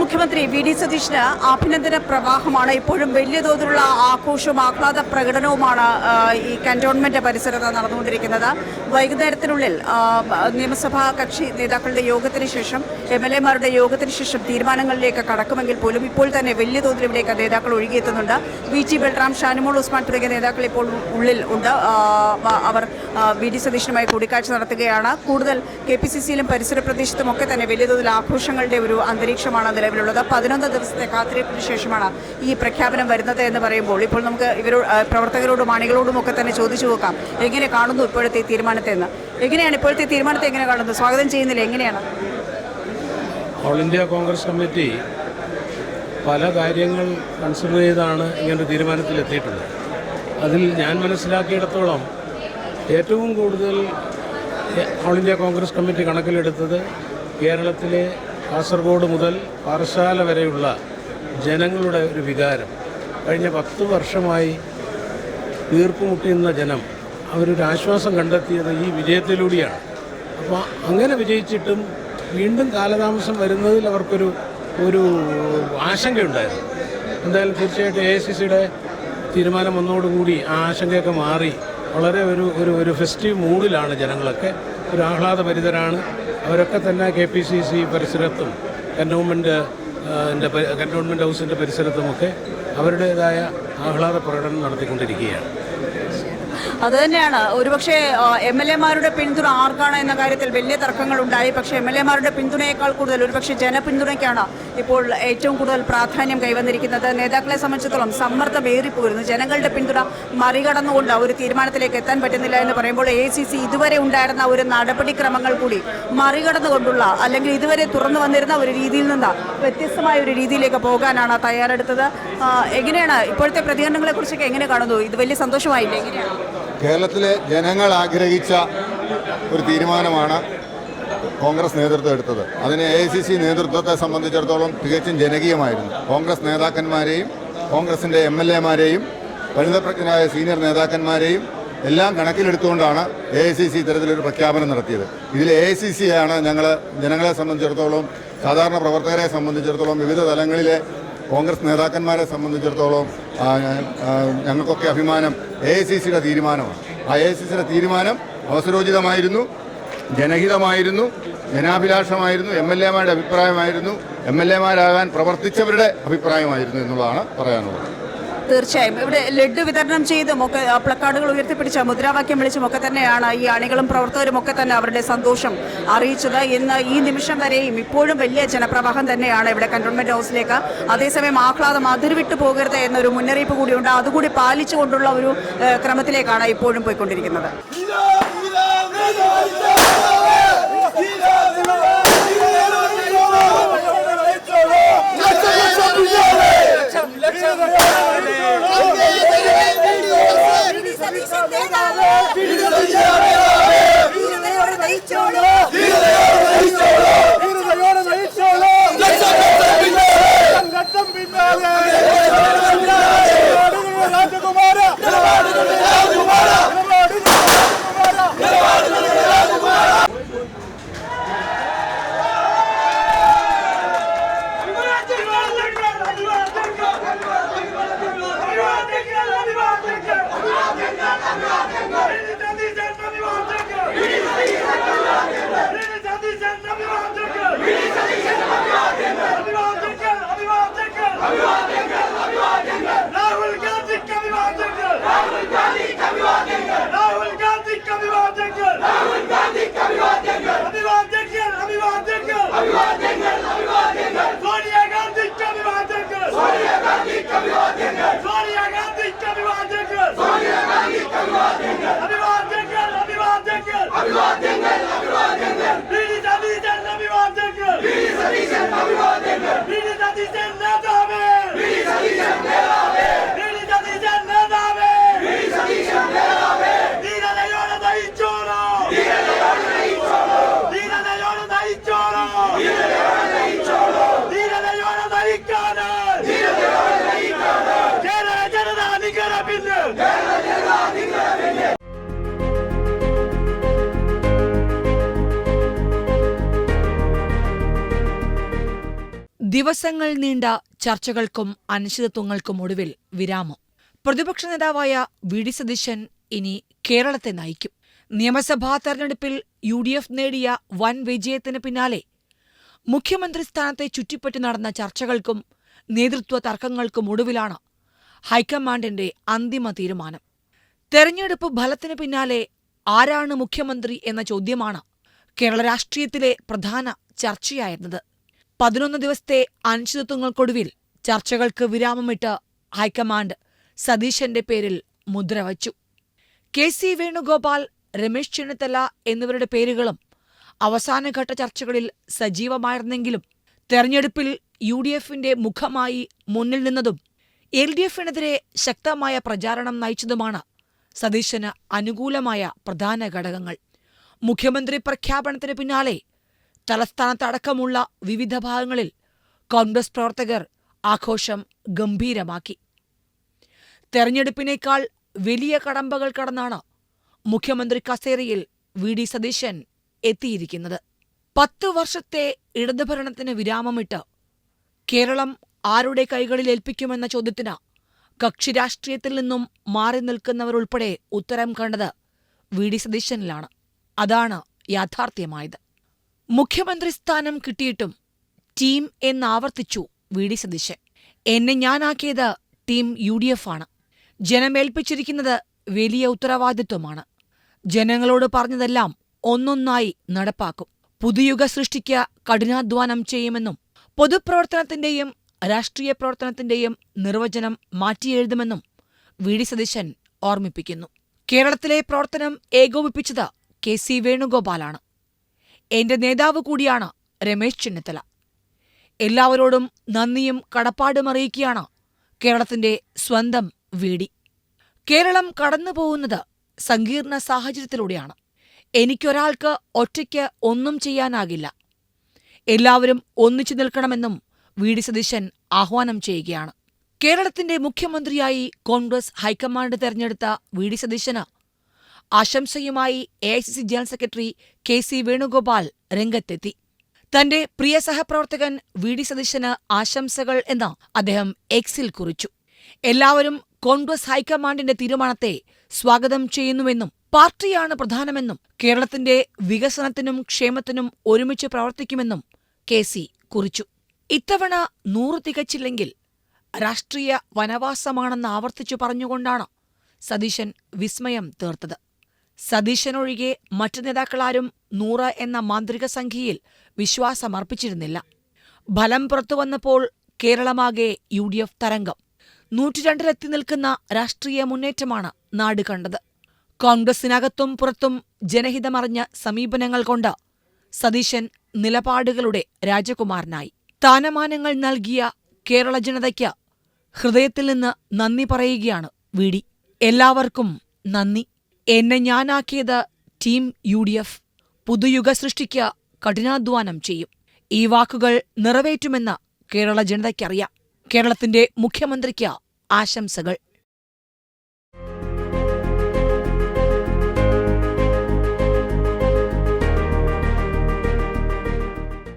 മുഖ്യമന്ത്രി വി.ഡി. സതീശന് അഭിനന്ദന പ്രവാഹമാണ്. ഇപ്പോഴും വലിയ തോതിലുള്ള ആഘോഷവും ആഹ്ലാദ പ്രകടനവുമാണ് ഈ കന്റോൺമെന്റ് പരിസരത്ത് നടന്നുകൊണ്ടിരിക്കുന്നത്. വൈകുന്നേരത്തിനുള്ളിൽ നിയമസഭാ കക്ഷി നേതാക്കളുടെ യോഗത്തിന് ശേഷം MLA-മാരുടെ യോഗത്തിന് ശേഷം തീരുമാനങ്ങളിലേക്ക് കടക്കുമെങ്കിൽ പോലും ഇപ്പോൾ തന്നെ വലിയ തോതിൽ ഇവിടേക്ക് നേതാക്കൾ ഒഴുകിയെത്തുന്നുണ്ട്. VT ബൽറാം, ഷാനിമോൾ ഉസ്മാൻ തുടങ്ങിയ നേതാക്കൾ ഇപ്പോൾ ഉള്ളിൽ ഉണ്ട്. അവർ വി.ഡി. സതീശനുമായി കൂടിക്കാഴ്ച നടത്തുകയാണ്. കൂടുതൽ KPCC-യിലും പരിസര പ്രദേശത്തും ഒക്കെ തന്നെ വലിയ തോതിൽ ആഘോഷങ്ങളുടെ ഒരു അന്തരീക്ഷമാണ് നിലവിലുള്ളത്. 11 ദിവസത്തെ കാത്തിരിപ്പിന് ശേഷമാണ് ഈ പ്രഖ്യാപനം വരുന്നത് എന്ന് പറയുമ്പോൾ ഇപ്പോൾ നമുക്ക് പ്രവർത്തകരോടും അണികളോടും ഒക്കെ തന്നെ ചോദിച്ചു നോക്കാം, എങ്ങനെ കാണുന്നു ഇപ്പോഴത്തെ തീരുമാനത്തെ എന്ന്. എങ്ങനെയാണ് ഇപ്പോഴത്തെ തീരുമാനത്തെ എങ്ങനെ കാണുന്നു? സ്വാഗതം ചെയ്യുന്നില്ല, എങ്ങനെയാണ്? ഓൾ ഇന്ത്യ കോൺഗ്രസ് കമ്മിറ്റി പല കാര്യങ്ങൾ കൺസിഡർ ചെയ്താണ് ഇങ്ങനൊരു തീരുമാനത്തിലെത്തിയിട്ടുള്ളത്. അതിൽ ഞാൻ മനസ്സിലാക്കിയിടത്തോളം ഏറ്റവും കൂടുതൽ ഓൾ ഇന്ത്യ കോൺഗ്രസ് കമ്മിറ്റി കണക്കിലെടുത്തത് കേരളത്തിലെ കാസർഗോഡ് മുതൽ പാറശാല വരെയുള്ള ജനങ്ങളുടെ ഒരു വികാരം. കഴിഞ്ഞ 10 വർഷമായി വീർപ്പുമുട്ടിയുന്ന ജനം അവരൊരു ആശ്വാസം കണ്ടെത്തിയത് ഈ വിജയത്തിലൂടെയാണ്. അപ്പോൾ അങ്ങനെ വിജയിച്ചിട്ടും വീണ്ടും കാലതാമസം വരുന്നതിൽ അവർക്കൊരു ആശങ്കയുണ്ടായിരുന്നു. എന്തായാലും തീർച്ചയായിട്ടും AICC-യുടെ തീരുമാനം വന്നതോടുകൂടി ആ ആശങ്കയൊക്കെ മാറി വളരെ ഒരു ഫെസ്റ്റീവ് മൂഡിലാണ് ജനങ്ങളൊക്കെ. ഒരു ആഹ്ലാദഭരിതരാണ് അവരൊക്കെ തന്നെ. KPCC പരിസരത്തും കന്റോൺമെൻറ്റ് ഹൗസിൻ്റെ പരിസരത്തുമൊക്കെ അവരുടേതായ ആഹ്ലാദ പ്രകടനം നടത്തിക്കൊണ്ടിരിക്കുകയാണ്. അതുതന്നെയാണ് ഒരുപക്ഷെ MLA-മാരുടെ പിന്തുണ ആർക്കാണ് എന്ന കാര്യത്തിൽ വലിയ തർക്കങ്ങളുണ്ടായി. പക്ഷേ MLA-മാരുടെ പിന്തുണയേക്കാൾ കൂടുതൽ ഒരുപക്ഷെ ജനപിന്തുണയ്ക്കാണ് ഇപ്പോൾ ഏറ്റവും കൂടുതൽ പ്രാധാന്യം കൈവന്നിരിക്കുന്നത്. നേതാക്കളെ സംബന്ധിച്ചിടത്തോളം സമ്മർദ്ദം ഏറിപ്പോയിരുന്നു. ജനങ്ങളുടെ പിന്തുണ മറികടന്നുകൊണ്ട് ഒരു തീരുമാനത്തിലേക്ക് എത്താൻ പറ്റുന്നില്ല എന്ന് പറയുമ്പോൾ AICC ഇതുവരെ ഉണ്ടായിരുന്ന ഒരു നടപടിക്രമങ്ങൾ കൂടി മറികടന്നുകൊണ്ടുള്ള, അല്ലെങ്കിൽ ഇതുവരെ തുറന്നു വന്നിരുന്ന ഒരു രീതിയിൽ നിന്ന് വ്യത്യസ്തമായ ഒരു രീതിയിലേക്ക് പോകാനാണ് തയ്യാറെടുത്തത്. എങ്ങനെയാണ് ഇപ്പോഴത്തെ പ്രതികരണങ്ങളെക്കുറിച്ചൊക്കെ എങ്ങനെ കാണുന്നു? ഇത് വലിയ സന്തോഷമായില്ലേ? എങ്ങനെയാണ്? കേരളത്തിലെ ജനങ്ങൾ ആഗ്രഹിച്ച ഒരു തീരുമാനമാണ് കോൺഗ്രസ് നേതൃത്വം എടുത്തത്. അതിന് AICC നേതൃത്വത്തെ സംബന്ധിച്ചിടത്തോളം തികച്ചും ജനകീയമായിരുന്നു. കോൺഗ്രസ് നേതാക്കന്മാരെയും കോൺഗ്രസിൻ്റെ MLA-മാരെയും പരിണിതപ്രജ്ഞരായ സീനിയർ നേതാക്കന്മാരെയും എല്ലാം കണക്കിലെടുത്തുകൊണ്ടാണ് AICC ഇത്തരത്തിലൊരു പ്രഖ്യാപനം നടത്തിയത്. ഇതിൽ AICC-യാണ് ജനങ്ങളെ സംബന്ധിച്ചിടത്തോളം, സാധാരണ പ്രവർത്തകരെ സംബന്ധിച്ചിടത്തോളം, വിവിധ തലങ്ങളിലെ കോൺഗ്രസ് നേതാക്കന്മാരെ സംബന്ധിച്ചിടത്തോളം ഞങ്ങൾക്കൊക്കെ അഭിമാനം AICC-യുടെ തീരുമാനമാണ്. ആ AICC-യുടെ തീരുമാനം അവസരോചിതമായിരുന്നു, ജനഹിതമായിരുന്നു, ജനാഭിലാഷമായിരുന്നു, MLA-മാരുടെ അഭിപ്രായമായിരുന്നു, MLA-മാരാകാൻ പ്രവർത്തിച്ചവരുടെ അഭിപ്രായമായിരുന്നു എന്നുള്ളതാണ് പറയാനുള്ളത്. തീർച്ചയായും ഇവിടെ ലഡ്ഡു വിതരണം ചെയ്തും ഒക്കെ പ്ലക്കാർഡുകൾ ഉയർത്തിപ്പിടിച്ച മുദ്രാവാക്യം വിളിച്ചുമൊക്കെ തന്നെയാണ് ഈ അണികളും പ്രവർത്തകരും ഒക്കെ തന്നെ അവരുടെ സന്തോഷം അറിയിച്ചത്. ഇന്ന് ഈ നിമിഷം വരെയും ഇപ്പോഴും വലിയ ജനപ്രവാഹം തന്നെയാണ് ഇവിടെ കന്റോൺമെന്റ് ഹൗസിലേക്ക്. അതേസമയം ആഹ്ലാദം അതിർവിട്ടു പോകരുത് എന്നൊരു മുന്നറിയിപ്പ് കൂടിയുണ്ട്. അതുകൂടി പാലിച്ചുകൊണ്ടുള്ള ഒരു ക്രമത്തിലേക്കാണ് ഇപ്പോഴും പോയിക്കൊണ്ടിരിക്കുന്നത്. ദിവസങ്ങൾ നീണ്ട ചർച്ചകൾക്കും അനിശ്ചിതത്വങ്ങൾക്കും ഒടുവിൽ വിരാമം. പ്രതിപക്ഷ നേതാവായ വി ഡി സതീശൻ ഇനി കേരളത്തെ നയിക്കും. നിയമസഭാ തെരഞ്ഞെടുപ്പിൽ UDF നേടിയ വൻ വിജയത്തിന് പിന്നാലെ മുഖ്യമന്ത്രി സ്ഥാനത്തെ ചുറ്റിപ്പറ്റി നടന്ന ചർച്ചകൾക്കും നേതൃത്വ തർക്കങ്ങൾക്കും ഒടുവിലാണ് ഹൈക്കമാൻഡിന്റെ അന്തിമ തീരുമാനം. തെരഞ്ഞെടുപ്പ് ഫലത്തിന് പിന്നാലെ ആരാണ് മുഖ്യമന്ത്രി എന്ന ചോദ്യമാണ് കേരള രാഷ്ട്രീയത്തിലെ പ്രധാന ചർച്ചയായിരുന്നത്. 11 ദിവസത്തെ അനിശ്ചിതത്വങ്ങൾക്കൊടുവിൽ ചർച്ചകൾക്ക് വിരാമമിട്ട് ഹൈക്കമാൻഡ് സതീശന്റെ പേരിൽ മുദ്രവച്ചു. KC വേണുഗോപാൽ, രമേശ് ചെന്നിത്തല എന്നിവരുടെ പേരുകളും അവസാനഘട്ട ചർച്ചകളിൽ സജീവമായിരുന്നെങ്കിലും തെരഞ്ഞെടുപ്പിൽ UDFന്റെ മുഖമായി മുന്നിൽ നിന്നതും LDFനെതിരെ ശക്തമായ പ്രചാരണം നയിച്ചതുമാണ് സതീശന് അനുകൂലമായ പ്രധാന ഘടകങ്ങൾ. മുഖ്യമന്ത്രി പ്രഖ്യാപനത്തിന് പിന്നാലെ തലസ്ഥാനത്തടക്കമുള്ള വിവിധ ഭാഗങ്ങളിൽ കോൺഗ്രസ് പ്രവർത്തകർ ആഘോഷം ഗംഭീരമാക്കി. തെരഞ്ഞെടുപ്പിനേക്കാൾ വലിയ കടമ്പകൾ കടന്നാണ് മുഖ്യമന്ത്രി കസേരയിൽ വി ഡി സതീശൻ എത്തിയിരിക്കുന്നത്. 10 വർഷത്തെ ഇടതുഭരണത്തിന് വിരാമമിട്ട് കേരളം ആരുടെ കൈകളിൽ ഏൽപ്പിക്കുമെന്ന ചോദ്യത്തിന് കക്ഷി രാഷ്ട്രീയത്തിൽ നിന്നും മാറി നിൽക്കുന്നവരുൾപ്പെടെ ഉത്തരം കണ്ടത് വി ഡി സതീശനിലാണ്. അതാണ് യാഥാർത്ഥ്യമായത്. മുഖ്യമന്ത്രി സ്ഥാനം കിട്ടിയിട്ടും ടീം എന്നാവർത്തിച്ചു വി ഡി സതീശൻ. എന്നെ ഞാനാക്കിയത് ടീം UDF ആണ്. ജനമേൽപ്പിച്ചിരിക്കുന്നത് വലിയ ഉത്തരവാദിത്വമാണ്. ജനങ്ങളോട് പറഞ്ഞതെല്ലാം ഒന്നൊന്നായി നടപ്പാക്കും. പുതുയുഗ സൃഷ്ടിക്ക് കഠിനാധ്വാനം ചെയ്യുമെന്നും പൊതുപ്രവർത്തനത്തിന്റെയും രാഷ്ട്രീയ പ്രവർത്തനത്തിന്റെയും നിർവചനം മാറ്റിയെഴുതുമെന്നും വി ഡി സതീശൻ ഓർമ്മിപ്പിക്കുന്നു. കേരളത്തിലെ പ്രവർത്തനം ഏകോപിപ്പിച്ചത് KC വേണുഗോപാലാണ്. എന്റെ നേതാവ് കൂടിയാണ് രമേശ് ചെന്നിത്തല. എല്ലാവരോടും നന്ദിയും കടപ്പാടും അറിയിക്കുകയാണ് കേരളത്തിന്റെ സ്വന്തം VD. കേരളം കടന്നുപോകുന്നത് സങ്കീർണ സാഹചര്യത്തിലൂടെയാണ്. എനിക്കൊരാൾക്ക് ഒറ്റയ്ക്ക് ഒന്നും ചെയ്യാനാകില്ല. എല്ലാവരും ഒന്നിച്ചു നിൽക്കണമെന്നും വി ഡി സതീശൻ ആഹ്വാനം ചെയ്യുകയാണ്. കേരളത്തിന്റെ മുഖ്യമന്ത്രിയായി കോൺഗ്രസ് ഹൈക്കമാൻഡ് തെരഞ്ഞെടുത്ത വി ഡി സതീശന് ആശംസയുമായി AICC general secretary KC Venugopal രംഗത്തെത്തി. തന്റെ പ്രിയ സഹപ്രവർത്തകൻ വി ഡി സതീശന് ആശംസകൾ എന്ന് അദ്ദേഹം എക്സിൽ കുറിച്ചു. എല്ലാവരും കോൺഗ്രസ് ഹൈക്കമാൻഡിന്റെ തീരുമാനത്തെ സ്വാഗതം ചെയ്യുന്നുവെന്നും പാർട്ടിയാണ് പ്രധാനമെന്നും കേരളത്തിന്റെ വികസനത്തിനും ക്ഷേമത്തിനും ഒരുമിച്ച് പ്രവർത്തിക്കുമെന്നും KC കുറിച്ചു. ഇത്തവണ 100 തികച്ചില്ലെങ്കിൽ രാഷ്ട്രീയ വനവാസമാണെന്ന് ആവർത്തിച്ചു പറഞ്ഞുകൊണ്ടാണ് സതീശൻ വിസ്മയം തീർത്തത്. സതീശനൊഴികെ മറ്റു നേതാക്കളാരും 100 എന്ന മാന്ത്രിക സംഖ്യയിൽ വിശ്വാസമർപ്പിച്ചിരുന്നില്ല. ഫലം പുറത്തുവന്നപ്പോൾ കേരളമാകെ UDF തരംഗം. 102-ലെത്തി നിൽക്കുന്ന രാഷ്ട്രീയ മുന്നേറ്റമാണ് നാട് കണ്ടത്. കോൺഗ്രസിനകത്തും പുറത്തും ജനഹിതമറിഞ്ഞ സമീപനങ്ങൾ കൊണ്ട് സതീശൻ നിലപാടുകളുടെ രാജകുമാരനായി. സ്ഥാനമാനങ്ങൾ നൽകിയ കേരള ജനതയ്ക്ക് ഹൃദയത്തിൽ നിന്ന് നന്ദി പറയുകയാണ് വി ഡി. എല്ലാവർക്കും നന്ദി. എന്നെ ഞാനാക്കിയത് ടീം UDF. പുതുയുഗ സൃഷ്ടിക്ക് കഠിനാധ്വാനം ചെയ്യും. ഈ വാക്കുകൾ നിറവേറ്റുമെന്ന് കേരള ജനതയ്ക്കറിയാം. കേരളത്തിന്റെ മുഖ്യമന്ത്രിക്ക് ആശംസകൾ.